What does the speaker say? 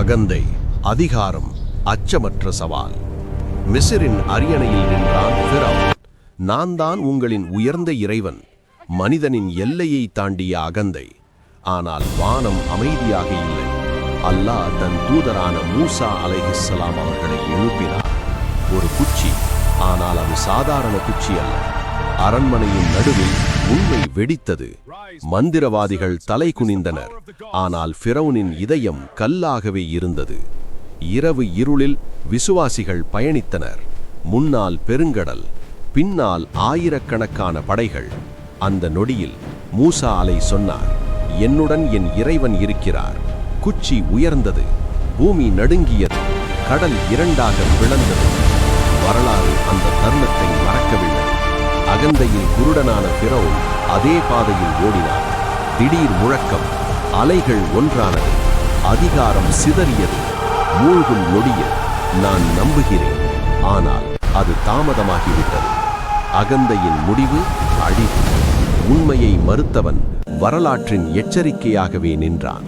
அகந்தை, அதிகாரம், அச்சமற்ற சவால். மிஸ்ரின் அரியணையில் நின்றான் ஃபிரௌன். நான் தான் உங்களின் உயர்ந்த இறைவன். மனிதனின் எல்லையை தாண்டிய அகந்தை. ஆனால் வானம் அமைதியாக இல்லை. அல்லாஹ் தன் தூதரான மூசா அலைஹிஸ்ஸலாம் அவர்களை எழுப்பினார். ஒரு குச்சி, ஆனால் அது சாதாரண குச்சி அல்ல. அரண்மனையின் நடுவில் உண்மை வெடித்தது. மந்திரவாதிகள் தலை குனிந்தனர். ஆனால் ஃபிரௌனின் இதயம் கல்லாகவே இருந்தது. இரவு இருளில் விசுவாசிகள் பயணித்தனர். முன்னால் பெருங்கடல், பின்னால் ஆயிரக்கணக்கான படைகள். அந்த நொடியில் மூசா அலை சொன்னார், என்னுடன் என் இறைவன் இருக்கிறார். குச்சி உயர்ந்தது, பூமி நடுங்கியது, கடல் இரண்டாக பிளந்தது. வரலாறு அந்த தருணத்தை மறக்கவில்லை. அகந்தையில் குருடனான ஃபிரௌன் அதே பாதையில் ஓடினார். திடீர் முழக்கம், அலைகள் ஒன்றானது, அதிகாரம் சிதறியது. மூழ்கும் நொடியில் நான் நம்புகிறேன், ஆனால் அது தாமதமாகிவிட்டது. அகந்தையின் முடிவு அழிவு. உண்மையை மறுத்தவன் வரலாற்றின் எச்சரிக்கையாகவே நின்றான்.